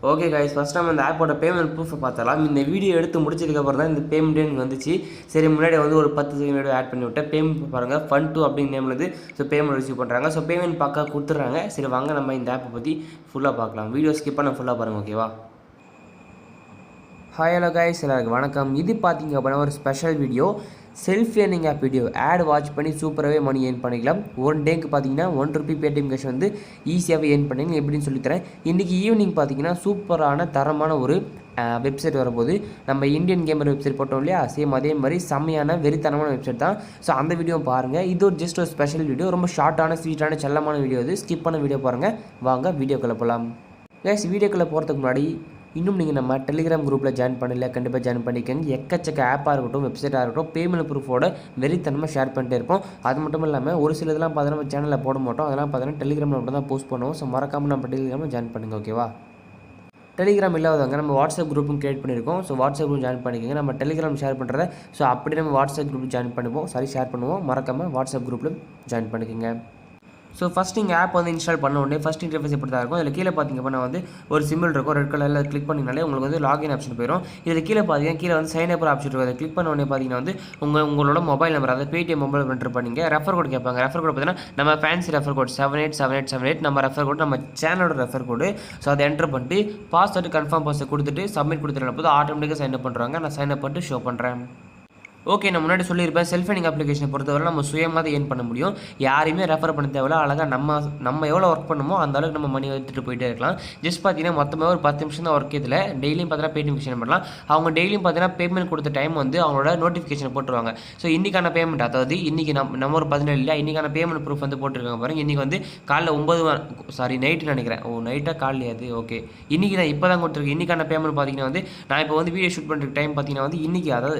Okay guys, first நம்ம இந்த ஆப்போட பேமெண்ட் ப்ரூஃபை பார்த்தலாம். இந்த வீடியோ எடுத்து முடிச்சதுக்கப்புறம் தான் இந்த பேமெண்ட்டே எனக்கு வந்துச்சு. சரி, முன்னாடி வந்து ஒரு 10 செகண்ட் வீடியோ ஆட் பண்ணி விட்டேன். பேமெண்ட் பாருங்கள், Fun2 அப்படின்னு நேம்லேருந்து பேமெண்ட் ரிசீவ் பண்ணுறாங்க. பேமெண்ட் பார்க்க கொடுத்துட்றாங்க. சரி வாங்க நம்ம இந்த ஆப்பை பற்றி ஃபுல்லாக பார்க்கலாம். வீடியோ ஸ்கிப் பண்ண ஃபுல்லாக பாருங்கள், ஓகேவா? ஹாய் ஹலோ கைஸ், எல்லாருக்கும் வணக்கம். இது பார்த்தீங்க அப்படின்னா ஒரு special video, self earning app video. Ad watch பண்ணி சூப்பராகவே மணி ஏர்ன் பண்ணிக்கலாம். ஒன் டேக்கு பார்த்தீங்கன்னா ₹1 பேடிஎம் கேஷ் வந்து ஈஸியாகவே ஏர்ன் பண்ணிங்க. எப்படின்னு சொல்லித்தரேன். இன்றைக்கி ஈவினிங் பார்த்தீங்கன்னா சூப்பரான தரமான ஒரு வெப்சைட் வரும்போது நம்ம இந்தியன் கேமர் வெப்சைட் போட்டோம் இல்லையா, சேம் அதே மாதிரி செம்மையான வெறித்தனமான வெப்சைட் தான். அந்த வீடியோ பாருங்கள். இது ஒரு ஜஸ்ட் ஒரு ஸ்பெஷல் வீடியோ, ரொம்ப ஷார்ட்டான ஸ்வீட்டான செல்லமான வீடியோ. இது ஸ்கிப் பண்ண வீடியோ பாருங்கள். வாங்க வீடியோக்குள்ளே போகலாம். கைஸ், வீடியோக்குள்ளே போகிறதுக்கு முன்னாடி இன்னும் நீங்கள் நம்ம டெலிகிராம் குரூப்பில் ஜாயின் பண்ணல, கண்டிப்பாக ஜாயின் பண்ணிக்கோங்க. எக்கச்சக்க ஆப்பாக இருக்கட்டும், வெப்சைட்டாக இருக்கட்டும், பேமெண்ட் ப்ரூஃபோட வெறித்தனமாக ஷேர் பண்ணிட்டே இருப்போம். அது மட்டும் இல்லாமல் ஒரு சில இதெல்லாம் பார்த்தீங்கன்னா நம்ம சேனலில் போட மாட்டோம். அதெல்லாம் பார்த்தீங்கன்னா டெலிகிராமில் மட்டும் தான் போஸ்ட் பண்ணுவோம். மறக்காமல் நம்ம டெலிகிராமில் ஜாயின் பண்ணுங்கள், ஓகேவா? டெலிகிராம் இல்லாதவங்க நம்ம வாட்ஸ்அப் குரூப்பும் கிரியேட் பண்ணியிருக்கோம். வாட்ஸ்அப் குரூப் ஜாயின் பண்ணிக்கோங்க. நம்ம டெலிகிராம் ஷேர் பண்ணுறத அப்படி நம்ம வாட்ஸ்அப் குரூப் ஜாயின் பண்ணுவோம். ஷேர் பண்ணுவோம். மறக்காமல் வாட்ஸ்அப் குரூப்பில் ஜாயின் பண்ணிக்கோங்க. ஃபஸ்ட் நீங்கள் ஆப் வந்து இன்ஸ்டால் பண்ண உடனே ஃபஸ்ட் இன்டர்ஃபேஸ் இப்படி தான் இருக்கும். இதில் கீழே பார்த்தீங்க அப்படின்னா வந்து ஒரு சிம்பிள் இருக்கும், ரெட் கலரில் கிளிக் பண்ணிங்கனாலே உங்களுக்கு வந்து லாகின் ஆப்ஷன் போயிடும். இதில் கீழே பார்த்தீங்கன்னா கீழே வந்து சைன் அப் ஆப்ஷன் இருக்கும். அதை கிளிக் பண்ண உடனே பார்த்தீங்கன்னா வந்து உங்களோட மொபைல் நம்பர், அதாவது பேடிஎம் மொபைல் என்டர் பண்ணிங்க. ரெஃபர் கோட் கேட்பாங்க. ரெஃபர் கோட் பார்த்தீங்கன்னா நம்ம ஃபேன்சி ரெஃபர் கோட் 787878 நம்ம ரெஃபர் கோட், நம்ம சேனலோட ரெஃபர் கோடு. அதை என்டர் பண்ணிட்டு பாஸ்வேர்டு கன்ஃபார்ம் பாஸ்வேர்டு கொடுத்துட்டு சப்மிட் கொடுத்துட்டு போது ஆட்டோமேட்டிக்காக சைன் அப் பண்ணுறாங்க. நான் சைன் அப் பண்ணிட்டு ஷோ பண்ணுறேன். ஓகே, நான் முன்னாடி சொல்லியிருப்பேன், செல்ஃப் ஏர்னிங் அப்ளிகேஷனை பொறுத்தவரை நம்ம சுயமாக ஏர்ன் பண்ண முடியும். யாரையுமே ரெஃபர் பண்ண தேவையில்ல. அழகாக நம்ம எவ்வளோ ஒர்க் பண்ணுமோ அந்த அளவுக்கு நம்ம மணி எடுத்துகிட்டு போயிட்டே இருக்கலாம். ஜஸ்ட் பார்த்தீங்கன்னா மொத்தமாக ஒரு 10 நிமிஷம் தான் ஒர்க். இதில் டெய்லியும் பார்த்தீங்கன்னா பேடிஎம் பண்ணலாம். அவங்க டெய்லியும் பார்த்தீங்கன்னா பேமெண்ட் கொடுத்த டைம் வந்து அவங்களோட நோட்டிஃபிகேஷன் போட்டுருவாங்க. இன்றைக்கான பேமெண்ட், அதாவது இன்றைக்கி நம்ம ஒரு 17 இல்லையா, இன்றைக்கான பேமெண்ட் ப்ரூஃப் வந்து போட்டிருக்காங்க பாருங்கள். இன்றைக்கி வந்து காலைல 9 நைட்டு நினைக்கிறேன். நைட்டாக காலையாது. ஓகே, இன்றைக்கி தான் இப்போ தான் கொடுத்துருக்கு. இன்றைக்கான பேமெண்ட் பார்த்தீங்கன்னா வந்து நான் இப்போ வந்து வீடியோ ஷூட் பண்ணுற டைம் பார்த்தீங்கன்னா வந்து இன்றைக்கி, அதாவது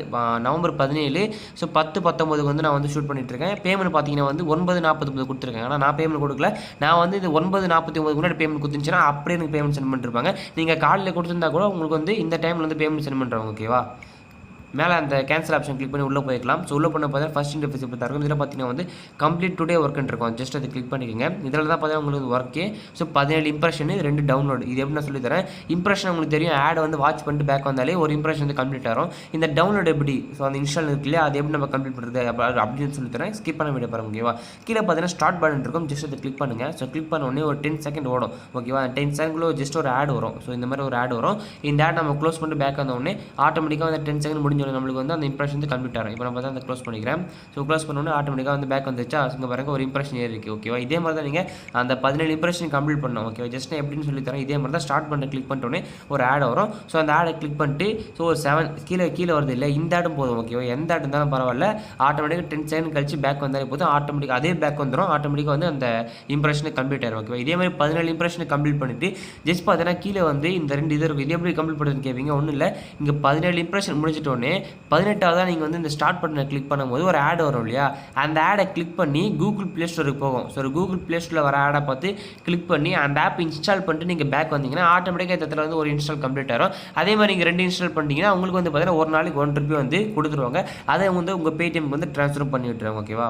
நவம்பர் 17 10-19 வந்து நான் வந்து ஷூட் பண்ணிட்டுருக்கேன். பேமெண்ட் பார்த்தீங்கன்னா வந்து 9:49 கொடுத்துருக்கேன். ஆனால் நான் பேமெண்ட் கொடுக்கல. நான் வந்து இது 9:49 முன்னாடி பேமெண்ட் கொடுத்துருந்துச்சுன்னா அப்படியே எனக்கு பேமெண்ட் சென்ட் பண்ணிருப்பாங்க. நீங்கள் காலையில் கொடுத்துருந்தா கூட உங்களுக்கு வந்து இந்த டைமில் வந்து பேமெண்ட் சென்ட் பண்ணுறாங்க, ஓகேவா? மேலே அந்த கேன்சல் ஆப்ஷன் கிளிக் பண்ணி உள்ளே போய்க்கலாம். உள்ளே பண்ண பார்த்தா ஃபஸ்ட் இன்டர்ஃபேஸ் இப்படி தான் இருக்கும். இதில் பார்த்தீங்கன்னா வந்து கம்ப்ளீட் டுடே ஒர்க்குன்னு இருக்கும். ஜஸ்ட் அதை கிளிக் பண்ணிக்கோங்க. இதில் தான் பார்த்தீங்கன்னா உங்களுக்கு ஒர்க்கே 17 இம்ப்ரெஷன், 2 டவுன்லோடு. இது எப்படி நான் சொல்லித்தரேன். இம்ப்ரெஷன் உங்களுக்கு தெரியும், ஆட் வந்து வாட்ச் பண்ணிட்டு பேக் வந்தாலே ஒரு இம்ப்ரெஷன் வந்து கம்ப்ளீட் ஆகும். இந்த டவுன்லோட் எப்படி, அந்த இன்ஸ்டால் இருக்கு இல்லையா, அது எப்படி நம்ம கம்ப்ளீட் பண்ணுறது அப்படின்னு சொல்லித்தரேன். ஸ்கிப் பண்ண வீடியோ பாருங்க, ஓகேவா? கீழே பார்த்தீங்கன்னா ஸ்டார்ட் பட்டன் இருக்கும். ஜஸ்ட் அதை கிளிக் பண்ணுங்கள். கிளிக் பண்ண உடனே ஒரு 10 செகண்ட் ஓடும், ஓகேவா? 10 செகண்ட்ல ஜஸ்ட் ஒரு ஆட் வரும். இந்த மாதிரி ஒரு ஆட் வரும். இந்த ஆட் நம்ம க்ளோஸ் பண்ணிட்டு பேக் வந்த உடனே ஆட்டோமேட்டிக்காக அந்த 10 செகண்ட் முடிஞ்ச நம்மளுக்கு வந்து அந்த இம்ப்ரெஷன் வந்து கம்ப்ளீட் ஆகும். இப்போ நம்ம தான் அதை க்ளோஸ் பண்ணிக்கிறேன். க்ளோஸ் பண்ணோன்னே ஆட்டோமேட்டிக்காக வந்து பேக் வந்துச்சா, இங்கே பாருங்க ஒரு இம்ப்ரெஷன் ஏறி இருக்குது, ஓகேவா? இதே மாதிரி தான் நீங்கள் அந்த 17 இம்ப்ரெஷன் கம்ப்ளீட் பண்ணணும், ஓகேவா? ஜஸ்ட் எப்படின்னு சொல்லி தரேன். இதே மாதிரி தான் ஸ்டார்ட் பண்ண கிளிக் பண்ணிட்டோன்னே ஒரு ஆட் வரும். அந்த ஆடை கிளிக் பண்ணிட்டு ஒரு 7 கீழே வருது இல்லை, இந்த ஆடும் போதும், ஓகேவா? எந்த ஆட் இருந்தாலும் பரவாயில்ல. ஆட்டோமேட்டிக்காக 10 செகண்ட் கழிச்சு பேக் வந்தாலே போதும். ஆட்டோமேட்டிக்காக அதே பேக் வந்துடும். ஆட்டோமேட்டிக்காக வந்து அந்த இம்ப்ரெஷனை கம்ப்ளீட் ஆயிடும், ஓகேவா? இதே மாதிரி 17 இம்ப்ரெஷனை கம்ப்ளீட் பண்ணிட்டு ஜஸ்ட் பார்த்தீங்கன்னா கீழே வந்து இந்த 2 இது இருக்கும். இது எப்படி கம்ப்ளீட் பண்ணுறதுன்னு கேட்பீங்க. ஒன்றும் இல்லை, இங்கே 17 இம்ப்ரெஷன் முடிச்சிட்டோன்னே 18ஆவது நீங்கள் வந்து இந்த ஸ்டார்ட் பட்டனை கிளிக் பண்ணும்போது ஒரு ஆட் வரும் இல்லையா, அந்த ஆடை கிளிக் பண்ணி கூகுள் ப்ளே ஸ்டோருக்கு போகும். கூகுள் ப்ளே ஸ்டோரில் வர ஆடை பார்த்து கிளிக் பண்ணி அந்த ஆப் இன்ஸ்டால் பண்ணிட்டு நீங்கள் பேக் வந்தீங்கன்னா ஆட்டோமேட்டிக்காக இடத்துல வந்து ஒரு இன்ஸ்டால் கம்ப்ளீட் ஆகும். அதே மாதிரி நீங்கள் 2 இன்ஸ்டால் பண்ணிட்டீங்கன்னா உங்களுக்கு வந்து பார்த்தீங்கன்னா ஒரு நாளைக்கு ₹1 வந்து கொடுத்துருவாங்க. அதை வந்து உங்கள் பேடிஎம் வந்து ட்ரான்ஸ்ஃபர் பண்ணி விட்டுருவாங்க, ஓகேவா?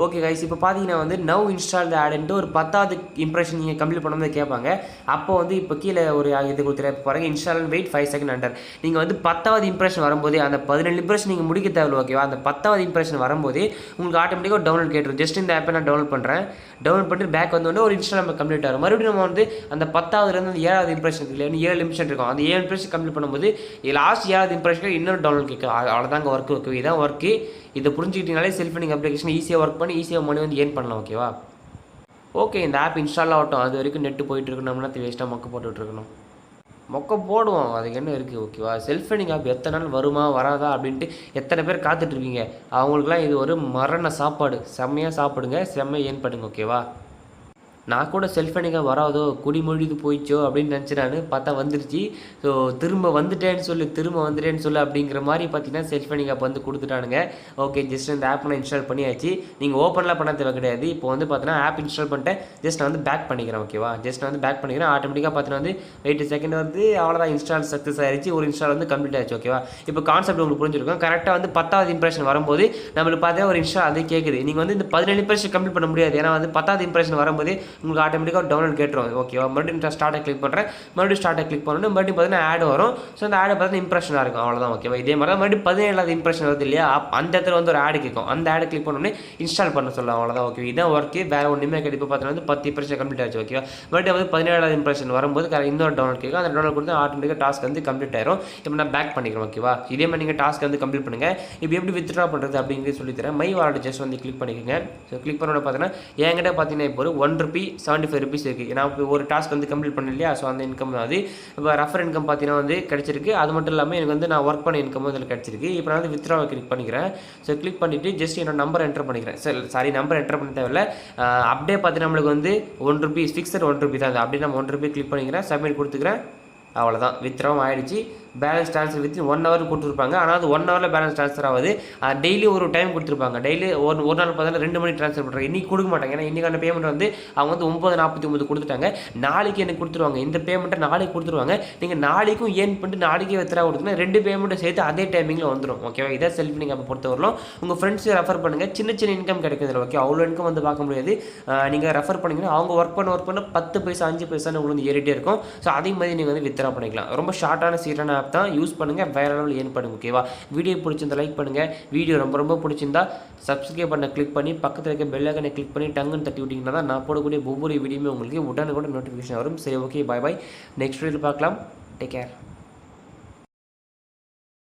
ஓகே கைஸ், இப்போ பார்த்தீங்கன்னா வந்து நவ் இன்ஸ்டால் த ஆடுன்ட்டு ஒரு 10வது இம்ப்ரெஷன் நீங்கள் கம்ப்ளீட் பண்ணும்போது கேட்பாங்க. அப்போ வந்து இப்போ கீழே ஒரு இது கொடுத்துரு பாருங்கள், இன்ஸ்டால் வெயிட் 5 செகண்ட் அண்டர். நீங்கள் வந்து 10வது இம்ப்ரெஷன் வரும்போது அந்த 17 இம்ப்ரெஷன் நீங்கள் முடிக்க தேவை, ஓகேவா? அந்த 10வது இம்ப்ரெஷன் வரும்போது உங்களுக்கு ஆட்டோமேட்டிக்காக டவுன்லோட் கேட்டுரும். ஜஸ்ட் இந்த ஆப்பை நான் டவுன்லோட் பண்ணுறேன். டவுன்லோட் பண்ணிட்டு பேக் வந்தோடனே ஒரு இன்ஸ்டால் நம்ம கம்ப்ளீட் ஆகும். மறுபடியும் நம்ம வந்து அந்த 10வதுலேருந்து அந்த 7வது இம்ப்ரெஷன் இல்லை, 7 நிமிஷம் இருக்கும். அந்த 7 இம்ப்ரெஷன் கம்ப்ளீட் பண்ணும்போது லாஸ்ட் 7வது இம்ப்ரெஷனுக்கு இன்னொரு டவுன்லோட் கேட்கும். அவ்வளோதாங்க ஒர்க்கு, ஓகே? இதான் ஒர்க்கு. இதை புரிஞ்சுக்கிட்டீங்கனாலே செல்ஃப் ஏர்னிங் அப்ளிகேஷன் ஈஸியாக ஒர்க் பண்ணி ஈஸியாக மணி வந்து ஏர்ன் பண்ணலாம், ஓகேவா? ஓகே, இந்த ஆப் இன்ஸ்டால் ஆகட்டும். அது வரைக்கும் நெட்டு போயிட்டு இருக்கணும்னா வேஸ்ட்டாக மொக்க போட்டுட்ருக்கணும். மொக்க போடுவோம், அதுக்கு என்ன இருக்குது, ஓகேவா? செல்ஃப் ஏர்னிங் ஆப் எத்தனை நாள் வருமா வராதா அப்படின்ட்டு எத்தனை பேர் காத்துட்ருக்கீங்க. அவங்களுக்குலாம் இது ஒரு மரண சாப்பாடு. செம்மையாக சாப்பிடுங்க, செம்மையாக ஏர்ன் பண்ணுங்க, ஓகேவா? நான் கூட செல்ஃப் ஏர்னிங்காக வராதோ, குடிமொழிது போயிச்சோ அப்படின்னு நினச்சிடான்னு பார்த்தா வந்துருச்சு. திரும்ப வந்துட்டேன்னு சொல்லு அப்படிங்கிற மாதிரி பார்த்தீங்கன்னா செல்ஃப் ஏர்னிங் ஆப் வந்து கொடுத்துட்டானுங்க. ஓகே, ஜஸ்ட் இந்த ஆப் நான் இன்ஸ்டால் பண்ணியாச்சு. நீங்கள் ஓப்பன்லாம் பண்ண தேவை கிடையாது. இப்போ வந்து பார்த்தீங்கன்னா ஆப் இன்ஸ்டால் பண்ணிட்டேன். ஜஸ்ட் நான் வந்து பேக் பண்ணிக்கிறேன், ஓகேவா? ஜஸ்ட் நான் வந்து பேக் பண்ணிக்கிறேன். ஆட்டோமேட்டிக்காக பார்த்தீங்கன்னா வந்து 8 செகண்ட் வந்து அவ்வளோதான், இன்ஸ்டால் சக்ஸஸ் ஆயிடுச்சு. ஒரு இன்ஸ்டால் வந்து கம்ப்ளீட் ஆயிடுச்சு, ஓகேவா? இப்போ கான்செப்ட் உங்களுக்கு புரிஞ்சிருக்கும். கரெக்டாக வந்து 10வது இம்ப்ரெஷன் வரும்போது நம்மளுக்கு பார்த்தீங்கன்னா ஒரு இன்ஸ்டால் அது கேட்குது. நீங்கள் வந்து இந்த 17 இம்ப்ரெஷன் கம்ப்ளீட் பண்ண முடியாது. ஏன்னா வந்து 10வது இம்ப்ரெஷன் வரும்போது உங்களுக்கு ஆட்டோமேட்டிக்காக டவுன்லோட் கேட்டுரும் ஓகேவா. மறுபடியும் ஸ்டார்ட்டை கிளிக் பண்ணுறேன், மறுபடியும் ஸ்டார்ட்டை கிளிக் பண்ணணும், மறுபடியும் பார்த்தீங்கன்னா ஆட் வரும். ஸோ அந்த ஆடை பார்த்தீங்கன்னா இம்ப்ரெஷனாக இருக்கும், அவ்வளோதான் ஓகேவா. இதே மாதிரி தான் மறுபடியும் 17வது இம்ப்ரெஷன் வருது இல்லையா, அந்த இடத்துல வந்து ஒரு ஆடு கேட்கும், அந்த ஆடை கிளிக் பண்ணோடனே இன்ஸ்டால் பண்ண சொல்லலாம், அவ்வளோதான் ஓகே. இதான் ஒர்க்கு, வேறு ஒன்றுமே கிடையாது. பார்த்தீங்கன்னா 10 இம்ப்ரெஷன் கம்ப்ளீட் ஆச்சு ஓகேவா. மறுபடியும் வந்து 17வது இம்ப்ரெஷன் வரும்போது இன்னொரு டவுன்லோட் கேட்கும், அந்த டவுன்லோட் கொடுத்து ஆட்டோமேட்டிக்காக டாஸ்க் வந்து கம்ப்ளீட் ஆயிரும். இப்போ நான் பேக் பண்ணிக்கிறேன் ஓகேவா. இதே மாதிரி நீங்கள் டாஸ்க் வந்து கம்ப்ளீட் பண்ணுங்கள். இப்போ எப்படி வித்ட்ரா பண்ணுறது அப்படிங்கிறது சொல்லித்தரேன். மை வாலெட் ஜஸ்ட் வந்து கிளிக் பண்ணிக்கோங்க. ஸோ கிளிக் பண்ணோட பார்த்தீங்கன்னா என்கிட்ட பார்த்தீங்கன்னா இப்போ ஒரு ₹1.75 இருக்குது. நான் இப்போ ஒரு டாஸ்க் வந்து கம்ப்ளீட் பண்ண இல்லையா, ஸோ அந்த இன்கம் அது இப்போ ரெஃபர் இன்கம் பார்த்தீங்கன்னா வந்து கிடச்சிருக்கு. அது மட்டும் இல்லாமல் எனக்கு வந்து நான் ஒர்க் பண்ண இன்கம் இதில் கிடச்சிருக்கு. இப்போ நான் வந்து வித்ட்ராவை கிளிக் பண்ணிக்கிறேன். ஸோ கிளிக் பண்ணிவிட்டு ஜஸ்ட் என்னோட நம்பர் என்டர் பண்ணிக்கிறேன். சாரி நம்பர் என்டர் பண்ண தேவையில்லை. அப்படியே பார்த்தீங்கன்னா நம்மளுக்கு வந்து ₹1 ஃபிக்ஸட் ₹1 தான். அப்படியே நம்ம ₹1 கிளிக் பண்ணிக்கிறேன், சப்மிட் கொடுத்துக்கிறேன், அவ்வளோதான் வித்ட்ராவும் ஆகிடுச்சு. பேலன்ஸ் ட்ரான்ஸ்ஃபர் வித் 1 ஹவர் கொடுத்துருப்பாங்க. ஆனால் அது 1 ஹவரில் பேலன்ஸ் ட்ரான்ஸ்ஃபர் ஆகுது. டெய்லி ஒரு டைம் கொடுத்துருப்பாங்க. டெய்லி ஒரு நாள் பார்த்தீங்கன்னா 2 மணி ட்ரான்ஸ்ஃபர் பண்ணுறாங்க. இன்றைக்கி கொடுக்க மாட்டாங்க, ஏன்னா இன்றைக்கான பேமெண்ட் வந்து அவங்க வந்து 9:49 கொடுத்துட்டாங்க. நாளைக்கு எனக்கு கொடுத்துருவாங்க. இந்த பேமெண்ட்டை நாளைக்கு கொடுத்துருவாங்க. நீங்கள் நாளைக்கும் ஏர்ன் பண்ணிட்டு நாளைக்கே வித்ட்ரா கொடுத்தீங்கன்னா 2 பேமெண்ட்டை சேர்த்து அதே டைமிங்கில் வந்துடும் ஓகேவா. இதை செல்ஃப் நீங்கள் அப்போ பொறுத்த வரலாம். உங்கள் ஃப்ரெண்ட்ஸை ரெஃபர் பண்ணுங்கள். சின்ன சின்ன இன்கம் கிடைக்குது ஓகே. அவ்வளோ இன்கம் வந்து பார்க்க முடியாது. நீங்கள் ரெஃபர் பண்ணிங்கன்னா அவங்க ஒர்க் பண்ண 10 பைசா 5 பைசான்னு உங்களுக்கு வந்து ஏறிட்டே இருக்கும். ஸோ அதே மாதிரி நீங்கள் வந்து வித்ட்ரா பண்ணிக்கலாம். ரொம்ப ஷார்ட்டான சீரான ஆப் தான், யூஸ் பண்ணுங்கள், வேற லெவல் ஏர்ன் பண்ணுங்க ஓகேவா. வீடியோ பிடிச்சிருந்தா லைக் பண்ணுங்கள். வீடியோ ரொம்ப பிடிச்சிருந்தா சப்ஸ்கிரைப் பண்ண கிளிக் பண்ணி பக்கத்தில் இருக்க பெல் ஐக்கனை கிளிக் பண்ணி டங்குன்னு தட்டி விட்டிங்கன்னா தான் நான் போடக்கூடிய ஒவ்வொரு வீடியோமே உங்களுக்கு உடனுக்குடன் நோட்டிஃபிகேஷன் வரும். சரி ஓகே, பாய் பாய். நெக்ஸ்ட் வீடியோவில் பார்க்கலாம். Take care.